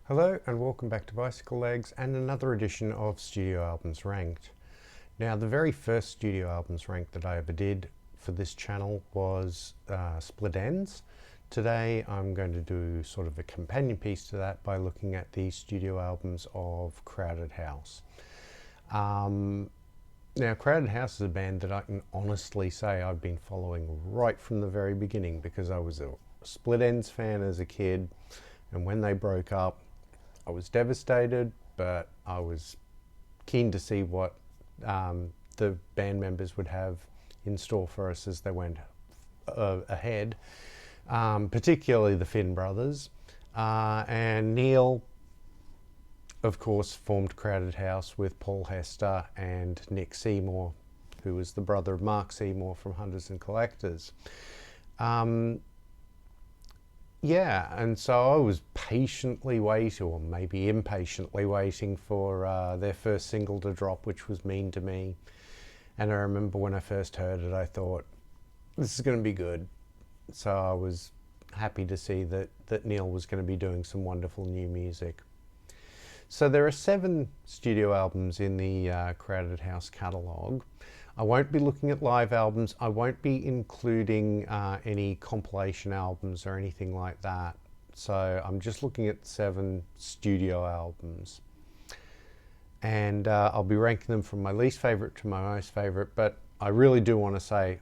Hello and welcome back to Bicycle Legs and another edition of Studio Albums Ranked. Now, the very first Studio Albums Ranked that I ever did for this channel was Split Ends. Today I'm going to do sort of a companion piece to that by looking at the studio albums of Crowded House. Now, Crowded House is a band that I can honestly say I've been following right from the very beginning, because I was a Split Ends fan as a kid, and when they broke up I was devastated, but I was keen to see what the band members would have in store for us as they went ahead, particularly the Finn brothers. And Neil, of course, formed Crowded House with Paul Hester and Nick Seymour, who was the brother of Mark Seymour from Hunters and Collectors. Yeah, and so I was patiently waiting, or maybe impatiently waiting, for their first single to drop, which was Mean to Me. And I remember when I first heard it, I thought, this is going to be good. So I was happy to see that Neil was going to be doing some wonderful new music. So there are 7 studio albums in the Crowded House catalogue. I won't be looking at live albums. I won't be including any compilation albums or anything like that. So I'm just looking at 7 studio albums. And I'll be ranking them from my least favourite to my most favourite, but I really do want to say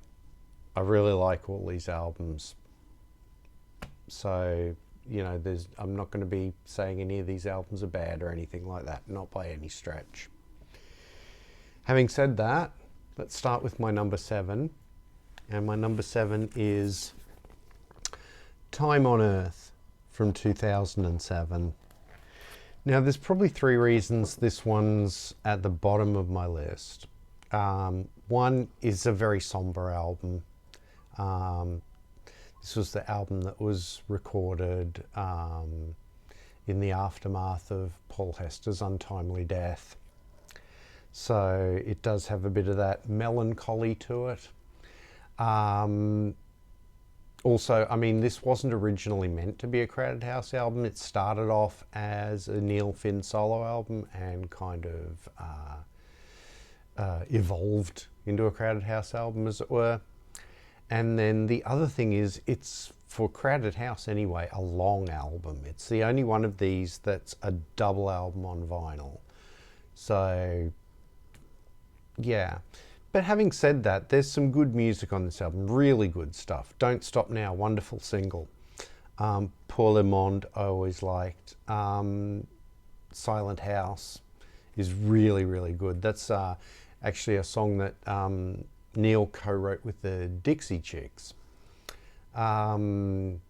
I really like all these albums. So, you know, I'm not going to be saying any of these albums are bad or anything like that, not by any stretch. Having said that, let's start with my number 7. And my number 7 is Time on Earth from 2007. Now, there's probably 3 reasons this one's at the bottom of my list. One is a very somber album. This was the album that was recorded in the aftermath of Paul Hester's untimely death. So it does have a bit of that melancholy to it. Also, I mean, this wasn't originally meant to be a Crowded House album. It started off as a Neil Finn solo album and kind of evolved into a Crowded House album, as it were. And then the other thing is, it's, for Crowded House anyway, a long album. It's the only one of these that's a double album on vinyl. So, yeah. But having said that, there's some good music on this album, really good stuff. Don't Stop Now, wonderful single. Pour Le Monde, I always liked. Silent House is really, really good. That's actually a song that Neil co-wrote with the Dixie Chicks. You're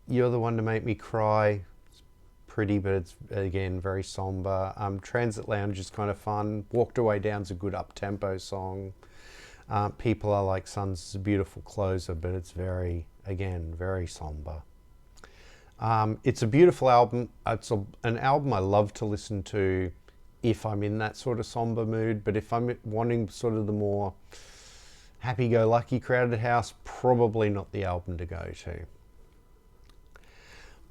the One to Make Me Cry. It's pretty, but it's, again, very somber. Transit Lounge is kind of fun. Walked Away Down's a good up-tempo song. People Are Like Suns is a beautiful closer, but it's very, again, very somber. It's a beautiful album. It's an album I love to listen to if I'm in that sort of somber mood, but if I'm wanting sort of the more happy-go-lucky Crowded House, probably not the album to go to.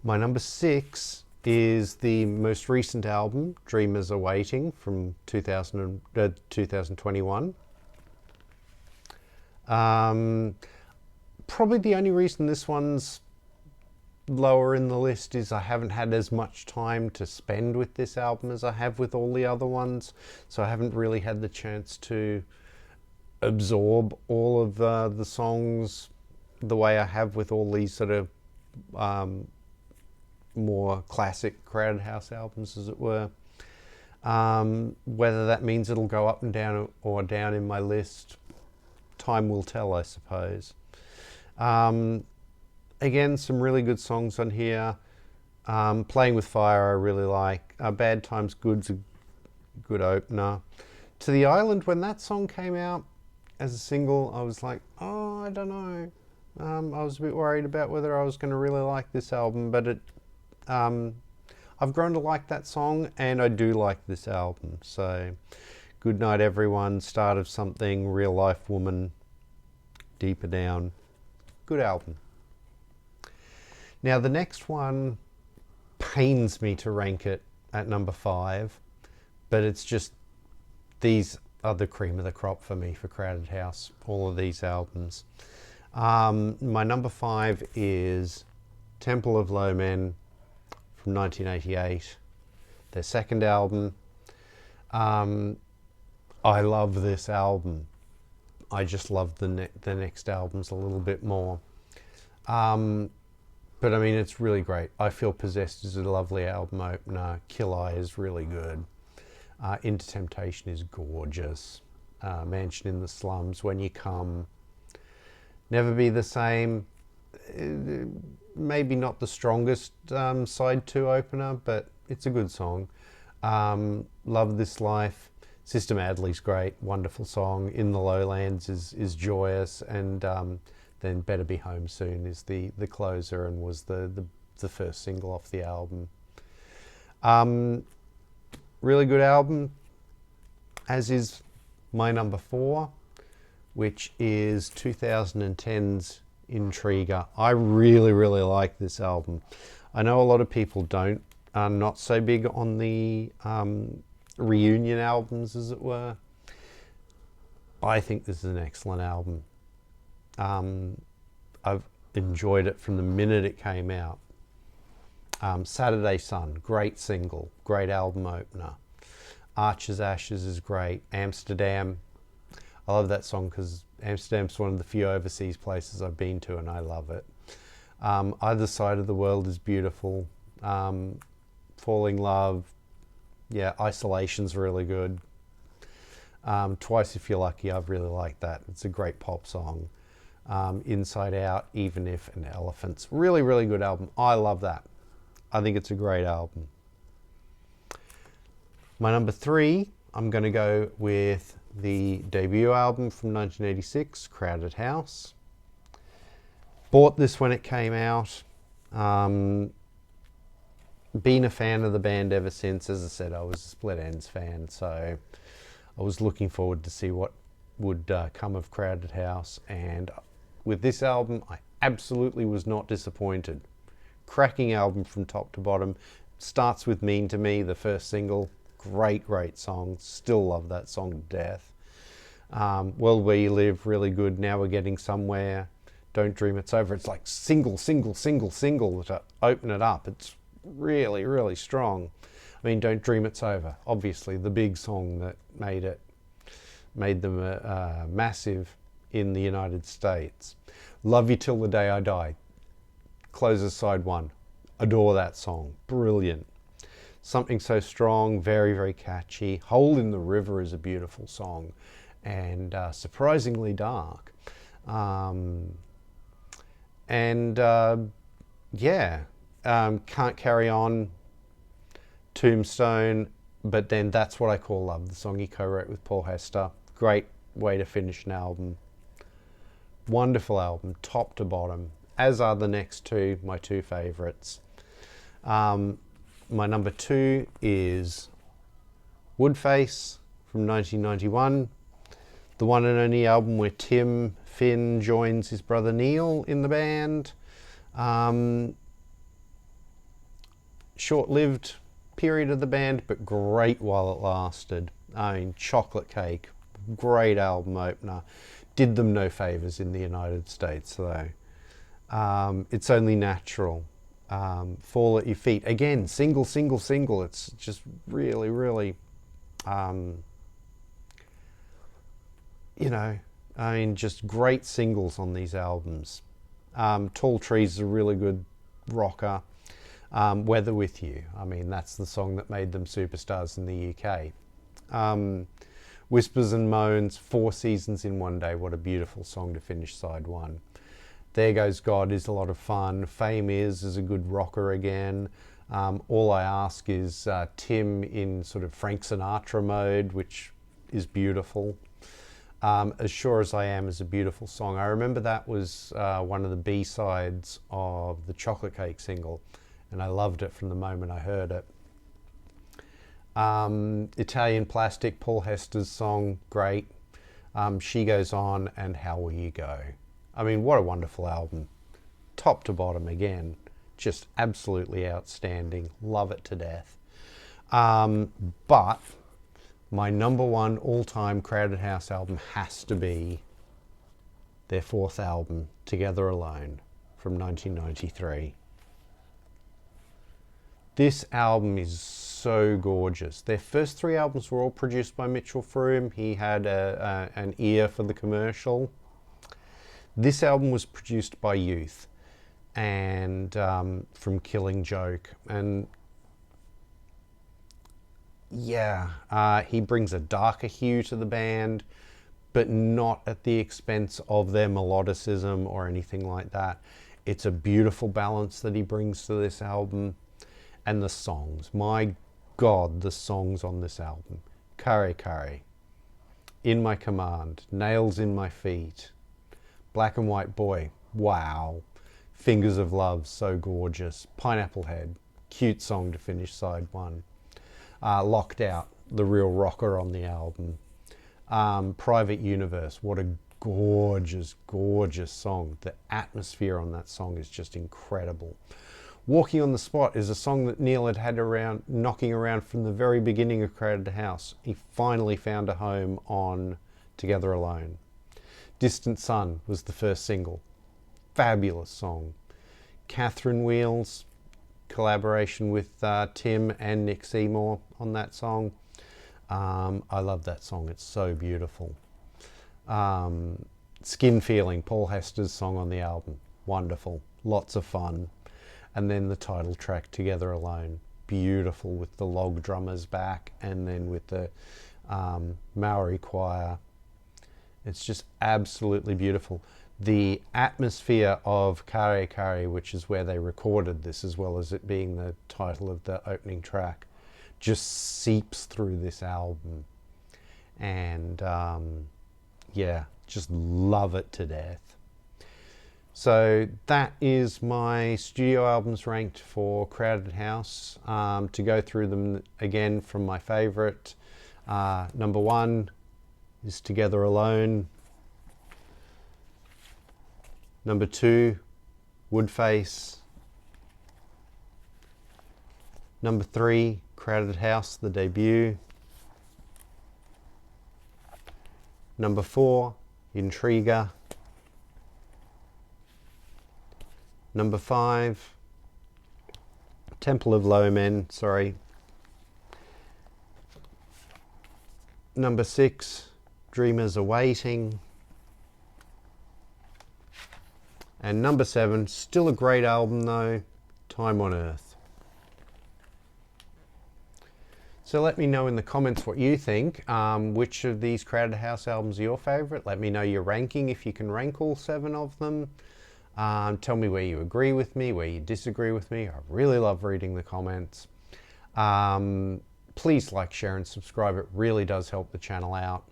My number 6 is the most recent album, Dreamers Are Waiting, from 2021. Probably the only reason this one's lower in the list is I haven't had as much time to spend with this album as I have with all the other ones, so I haven't really had the chance to absorb all of the songs the way I have with all these sort of more classic Crowded House albums, as it were. Whether that means it'll go up and down or down in my list, time will tell, I suppose. Again, some really good songs on here. Playing with Fire I really like. Bad Times Good's a good opener. To the Island, when that song came out as a single, I was like, oh, I don't know. I was a bit worried about whether I was going to really like this album, but I've grown to like that song, and I do like this album. So, Good Night Everyone, Start of Something, Real Life Woman, Deeper Down. Good album. Now the next one pains me to rank it at number 5, but it's just, these are the cream of the crop for me for Crowded House, all of these albums. My number 5 is Temple of Low Men from 1988, their second album. I love this album. I just love the next albums a little bit more. But I mean, it's really great. I Feel Possessed is a lovely album opener. Kill Eye is really good. Into Temptation is gorgeous. Mansion in the Slums, When You Come. Never Be the Same. Maybe not the strongest side 2 opener, but it's a good song. Love This Life. Sister Madley's great, wonderful song. In the Lowlands is joyous, and then Better Be Home Soon is the closer and was the first single off the album. Really good album, as is my number 4, which is 2010's Intriguer. I really, really like this album. I know a lot of people are not so big on the reunion albums, as it were. I think this is an excellent album. I've enjoyed it from the minute it came out. Saturday Sun, great single, great album opener. Archer's Ashes is great. Amsterdam, I love that song because Amsterdam's one of the few overseas places I've been to, and I love it. Either Side of the World is beautiful. Falling Love, yeah, Isolation's really good. Twice If You're Lucky, I've really liked that. It's a great pop song. Inside Out, Even If, and Elephants. Really, really good album. I love that. I think it's a great album. My number 3, I'm going to go with the debut album from 1986, Crowded House. Bought this when it came out. Been a fan of the band ever since. As I said, I was a Split Enz fan, so I was looking forward to see what would come of Crowded House, and with this album I absolutely was not disappointed. Cracking album from top to bottom. Starts with Mean to Me, the first single. Great song. Still love that song to death. World Where You Live, really good. Now We're Getting Somewhere. Don't Dream It's Over. It's like single to open it up. It's really, really strong. I mean, Don't Dream It's Over, obviously the big song that made them massive in the United States. Love You Till the Day I Die, closes side 1. Adore that song, brilliant. Something So Strong, very, very catchy. Hole in the River is a beautiful song, and surprisingly dark. Can't Carry On, Tombstone, but then That's What I Call Love, the song he co-wrote with Paul Hester. Great way to finish an album. Wonderful album, top to bottom, as are the next 2, my 2 favourites. My number 2 is Woodface from 1991, the one and only album where Tim Finn joins his brother Neil in the band. Short-lived period of the band, but great while it lasted. I mean, Chocolate Cake, great album opener. Did them no favours in the United States though. It's Only Natural. Fall at Your Feet, again, single. It's just really, really, just great singles on these albums. Tall Trees is a really good rocker. Weather With You, I mean, that's the song that made them superstars in the UK. Whispers and Moans, 4 Seasons in One Day, what a beautiful song to finish side 1. There Goes God is a lot of fun. Fame is a good rocker again. All I Ask is Tim in sort of Frank Sinatra mode, which is beautiful. As Sure As I Am is a beautiful song. I remember that was one of the B-sides of the Chocolate Cake single, and I loved it from the moment I heard it. Italian Plastic, Paul Hester's song, great. She Goes On, and How Will You Go. I mean, what a wonderful album. Top to bottom again. Just absolutely outstanding. Love it to death. But my number one all-time Crowded House album has to be their fourth album, Together Alone, from 1993. This album is so gorgeous. Their first three albums were all produced by Mitchell Froom. He had an ear for the commercial. This album was produced by Youth and from Killing Joke. And yeah, he brings a darker hue to the band, but not at the expense of their melodicism or anything like that. It's a beautiful balance that he brings to this album. And the songs, my God, the songs on this album. Kare Kare, In My Command, Nails in My Feet, Black and White Boy, wow. Fingers of Love, so gorgeous. Pineapple Head, cute song to finish side one. Locked Out, the real rocker on the album. Private Universe, what a gorgeous, gorgeous song. The atmosphere on that song is just incredible. Walking on the Spot is a song that Neil had around, knocking around from the very beginning of Crowded House. He finally found a home on Together Alone. Distant Sun was the first single. Fabulous song. Catherine Wheels, collaboration with Tim and Nick Seymour on that song. I love that song, it's so beautiful. Skin Feeling, Paul Hester's song on the album, wonderful, lots of fun. And then the title track, Together Alone, beautiful with the log drummers back and then with the Maori choir. It's just absolutely beautiful. The atmosphere of Kare Kare, which is where they recorded this, as well as it being the title of the opening track, just seeps through this album. And yeah, just love it to death. So that is my studio albums ranked for Crowded House. To go through them again from my favourite, number one is Together Alone. Number two, Woodface. Number three, Crowded House, the debut. Number four, Intriguer. Number five, Temple of Low Men, sorry. Number six, Dreamers Are Waiting. And number seven, still a great album though, Time on Earth. So let me know in the comments what you think. Which of these Crowded House albums are your favourite? Let me know your ranking if you can rank all seven of them. Tell me where you agree with me, where you disagree with me. I really love reading the comments. Please like, share and subscribe. It really does help the channel out.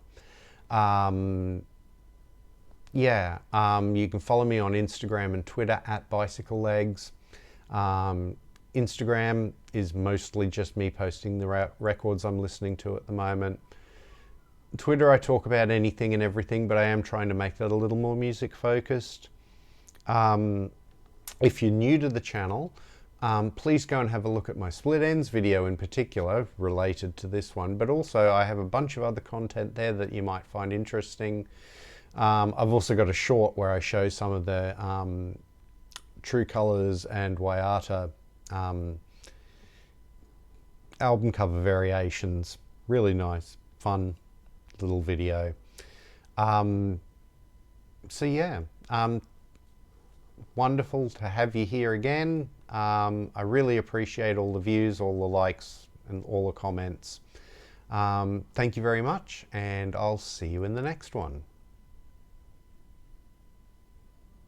You can follow me on Instagram and Twitter at bicyclelegs. Instagram is mostly just me posting the records I'm listening to at the moment. Twitter, I talk about anything and everything, but I am trying to make that a little more music focused. If you're new to the channel, please go and have a look at my Split Ends video in particular, related to this one, but also I have a bunch of other content there that you might find interesting. I've also got a short where I show some of the True Colors and Waiata album cover variations. Really nice, fun little video. So yeah, wonderful to have you here again. I really appreciate all the views, all the likes and all the comments. Thank you very much, and I'll see you in the next one.